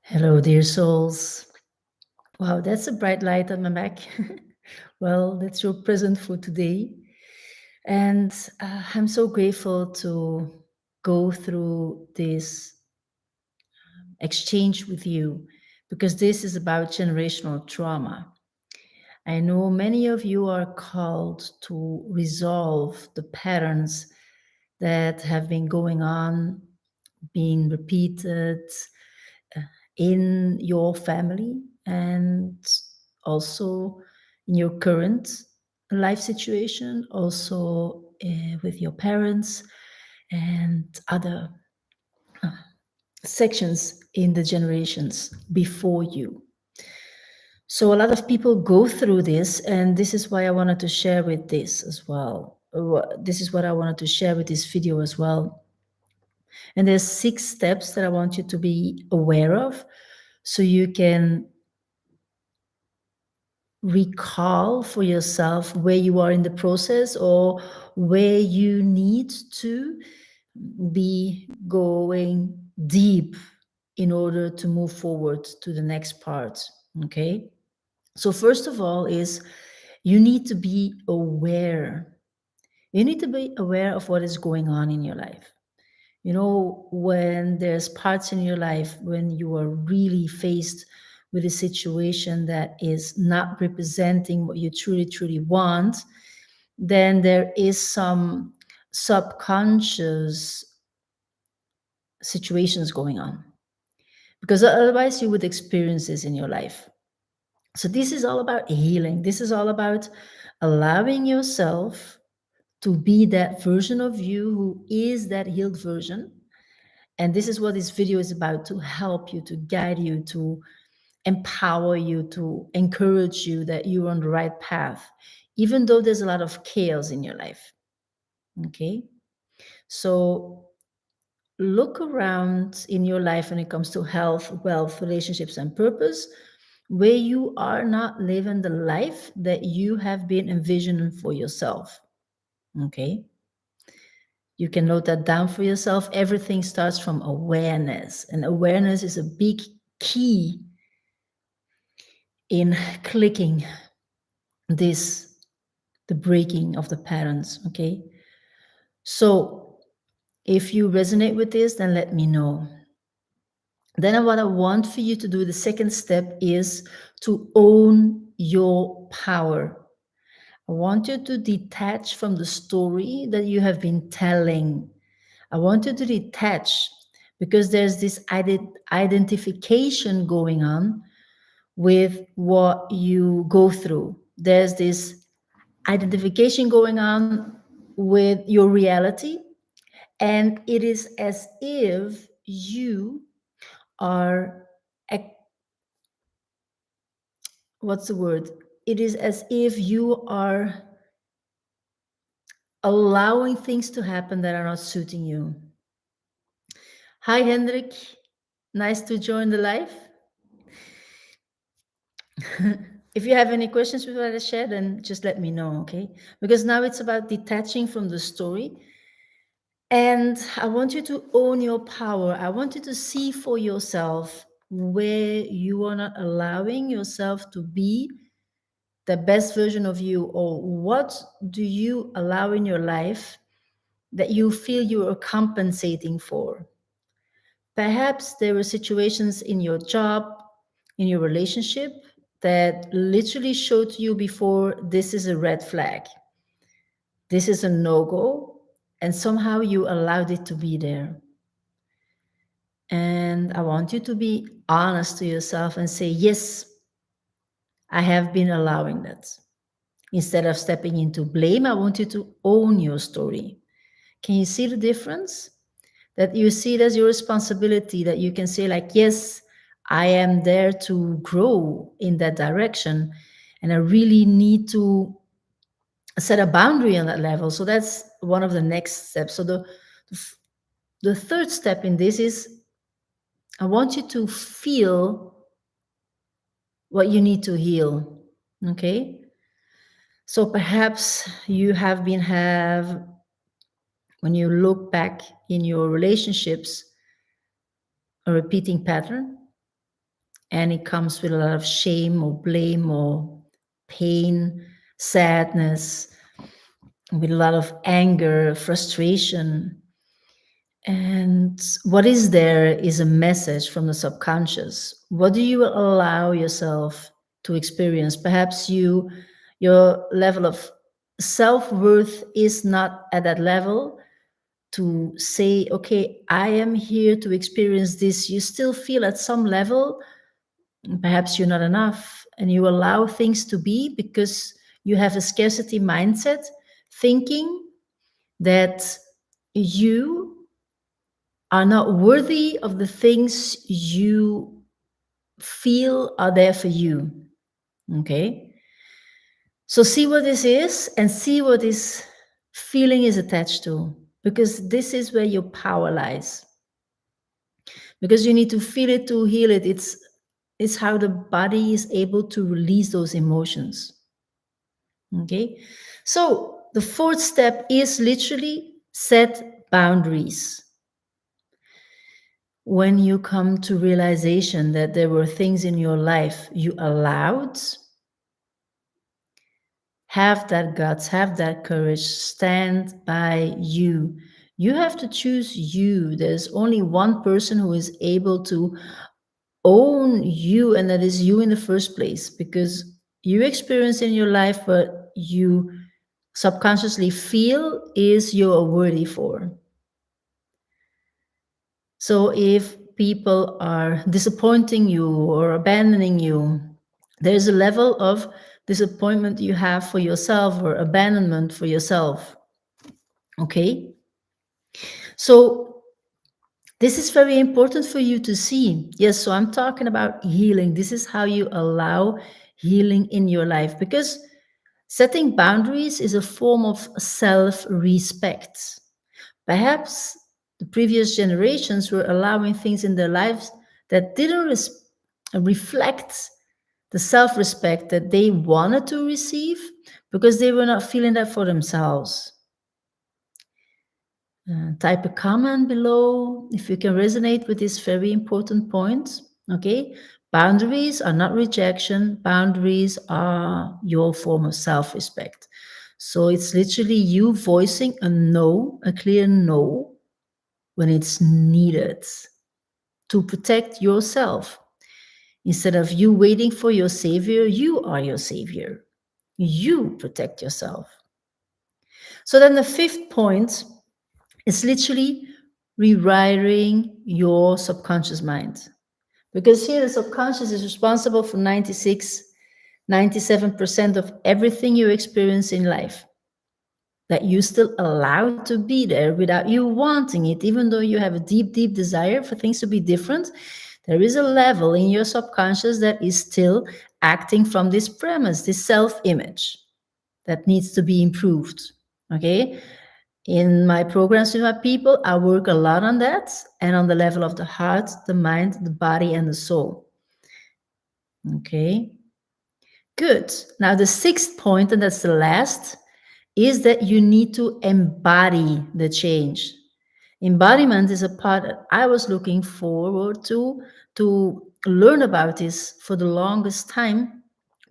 Hello, dear souls. Wow, that's a bright light on my back. Well, that's your present for today. And I'm so grateful to go through this exchange with you because this is about generational trauma. I know many of you are called to resolve the patterns that have been going on, being repeated, uh, in your family and also in your current life situation, also with your parents and other sections in the generations before you. So a lot of people go through this, and this is why I wanted to share with this as well. This is what I wanted to share with this video as well. And there's 6 steps that I want you to be aware of so you can recall for yourself where you are in the process or where you need to be going deep in order to move forward to the next part. Okay. So, first of all, is you need to be aware. You need to be aware of what is going on in your life. You know, when there's parts in your life when you are really faced with a situation that is not representing what you truly, truly want, then there is some subconscious situations going on. Because otherwise, you would experience this in your life. So, this is all about healing. This is all about allowing yourself to be that version of you who is that healed version. And this is what this video is about, to help you, to guide you, to empower you, to encourage you that you're on the right path, even though there's a lot of chaos in your life. Okay? So look around in your life when it comes to health, wealth, relationships, and purpose, where you are not living the life that you have been envisioning for yourself. Okay? You can note that down for yourself. Everything starts from awareness, and awareness is a big key in clicking this, the breaking of the patterns. Okay. So if you resonate with this, then let me know. Then what I want for you to do, the second step, is to own your power. I want you to detach from the story that you have been telling. I want you to detach because there's this identification going on with what you go through. There's this identification going on with your reality, and it is as if you are, what's the word? It is as if you are allowing things to happen that are not suiting you. Hi, Hendrik. Nice to join the live. If you have any questions with what I shared, then just let me know, okay? Because now it's about detaching from the story. And I want you to own your power. I want you to see for yourself where you are not allowing yourself to be the best version of you, or what do you allow in your life that you feel you are compensating for. Perhaps there were situations in your job, in your relationship, that literally showed to you before, this is a red flag, this is a no-go, and somehow you allowed it to be there. And I want you to be honest to yourself and say, yes, I have been allowing that. Instead of stepping into blame, I want you to own your story. Can you see the difference? That you see it as your responsibility, that you can say, like, yes, I am there to grow in that direction, and I really need to set a boundary on that level. So that's one of the next steps. So the third step in this is, I want you to feel what you need to heal. Okay. So perhaps you have when you look back in your relationships, a repeating pattern. and it comes with a lot of shame or blame or pain, sadness, with a lot of anger, frustration. And what is there is a message from the subconscious. What do you allow yourself to experience? Perhaps your level of self-worth is not at that level to say, okay, I am here to experience this. You still feel at some level, perhaps you're not enough, and you allow things to be because you have a scarcity mindset, thinking that you are not worthy of the things you feel are there for you. Okay? So see what this is and see what this feeling is attached to, because this is where your power lies. Because you need to feel it to heal it. It's how the body is able to release those emotions. Okay? So the fourth step is literally set boundaries. When you come to realization that there were things in your life you allowed, have that guts, have that courage, stand by you. You have to choose you. There's only one person who is able to own you, and that is you in the first place, because you experience in your life what you subconsciously feel is you're worthy for. So if people are disappointing you or abandoning you, there's a level of disappointment you have for yourself or abandonment for yourself. Okay? So this is very important for you to see. Yes, so I'm talking about healing. This is how you allow healing in your life, because setting boundaries is a form of self respect. Perhaps the previous generations were allowing things in their lives that didn't reflect the self respect that they wanted to receive, because they were not feeling that for themselves. Type a comment below if you can resonate with this very important point. Okay, boundaries are not rejection, boundaries are your form of self respect. So it's literally you voicing a no, a clear no, when it's needed to protect yourself. Instead of you waiting for your savior, you are your savior. You protect yourself. So then the fifth point is literally rewiring your subconscious mind. Because here the subconscious is responsible for 96, 97% of everything you experience in life, that you still allow to be there without you wanting it, even though you have a deep, deep desire for things to be different. There is a level in your subconscious that is still acting from this premise, this self image that needs to be improved. Okay. In my programs with my people, I work a lot on that and on the level of the heart, the mind, the body, and the soul. Okay. Good. Now, the sixth point, and that's the last, is that you need to embody the change. Embodiment is a part that I was looking forward to learn about this for the longest time,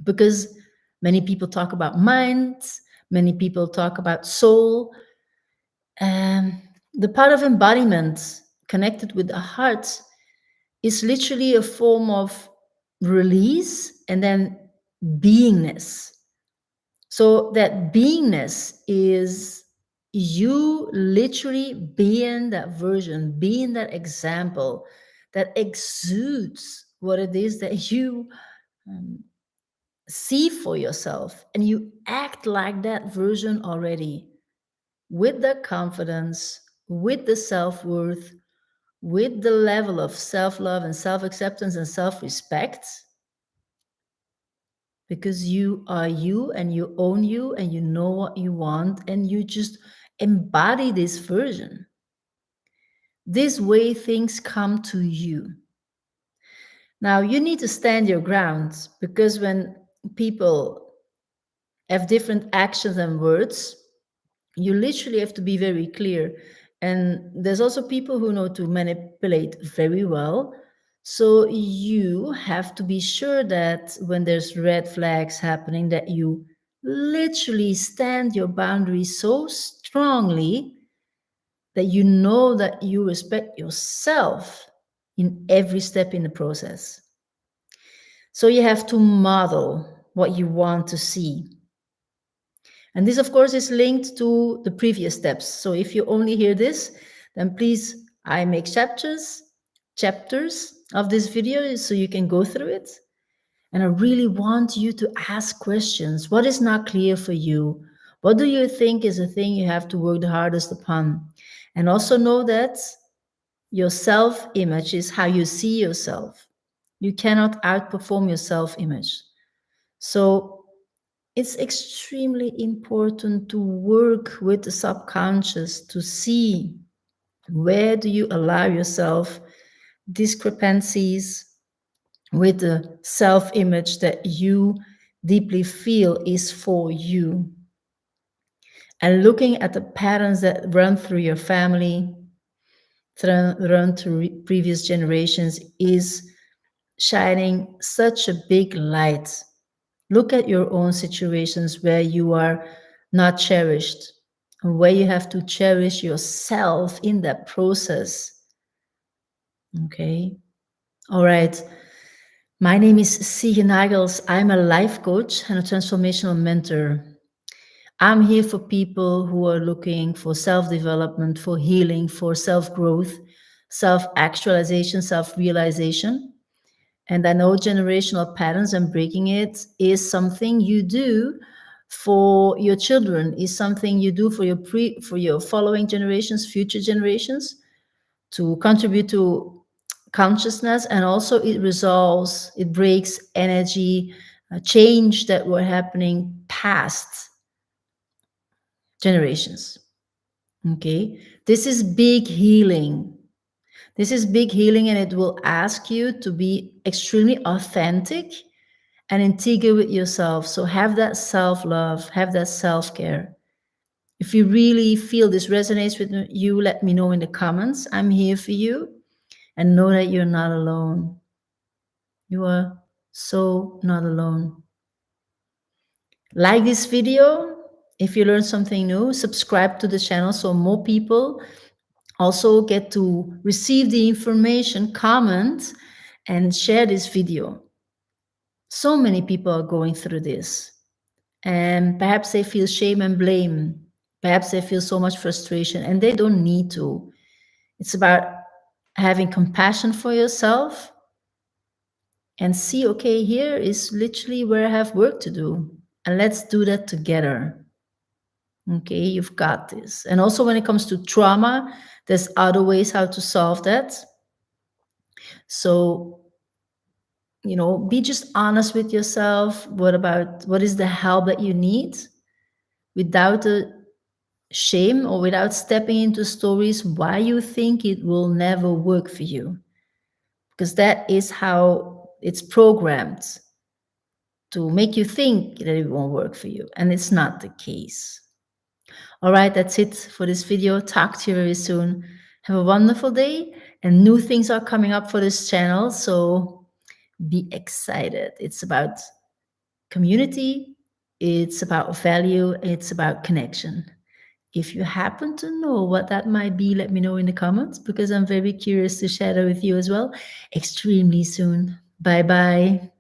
because many people talk about mind, many people talk about soul. The part of embodiment connected with the heart is literally a form of release and then beingness. So that beingness is you literally being that version, being that example that exudes what it is that you um, see for yourself, and you act like that version already, with the confidence, with the self-worth, with the level of self-love and self-acceptance and self-respect, because you are you and you own you and you know what you want and you just embody this version. This way things come to you. Now you need to stand your ground, because when people have different actions and words, you literally have to be very clear. And there's also people who know to manipulate very well. So you have to be sure that when there's red flags happening, that you literally stand your boundaries so strongly that you know that you respect yourself in every step in the process. So you have to model what you want to see. And this, of course, is linked to the previous steps. So if you only hear this, then please, I make chapters of this video so you can go through it. And I really want you to ask questions. What is not clear for you? What do you think is the thing you have to work the hardest upon? And also know that your self-image is how you see yourself. You cannot outperform your self-image. So it's extremely important to work with the subconscious to see where do you allow yourself discrepancies with the self-image that you deeply feel is for you. And looking at the patterns that run through your family, run through previous generations, is shining such a big light. Look at your own situations where you are not cherished and where you have to cherish yourself in that process. Okay. All right. My name is Sige Nagels. I'm a life coach and a transformational mentor. I'm here for people who are looking for self-development, for healing, for self-growth, self-actualization, self-realization. And I know generational patterns and breaking it is something you do for your children, is something you do for your following generations, future generations, to contribute to consciousness. And also it breaks energy change that were happening past generations. Okay, this is big healing. This is big healing, and it will ask you to be extremely authentic and integrate with yourself. So have that self-love, have that self-care. If you really feel this resonates with you, let me know in the comments. I'm here for you, and know that you're not alone. You are so not alone. Like this video if you learned something new. Subscribe to the channel so more people also get to receive the information, comment, and share this video. So many people are going through this, and perhaps they feel shame and blame. Perhaps they feel so much frustration, and they don't need to. It's about having compassion for yourself and see, okay, here is literally where I have work to do, and let's do that together. Okay, you've got this. And also when it comes to trauma, there's other ways how to solve that. So, be just honest with yourself. What is the help that you need without the shame or without stepping into stories why you think it will never work for you? Because that is how it's programmed, to make you think that it won't work for you. And it's not the case. All right, that's it for this video. Talk to you very soon. Have a wonderful day, and new things are coming up for this channel, so be excited. It's about community, it's about value, it's about connection. If you happen to know what that might be, let me know in the comments, because I'm very curious to share that with you as well extremely soon. Bye-bye.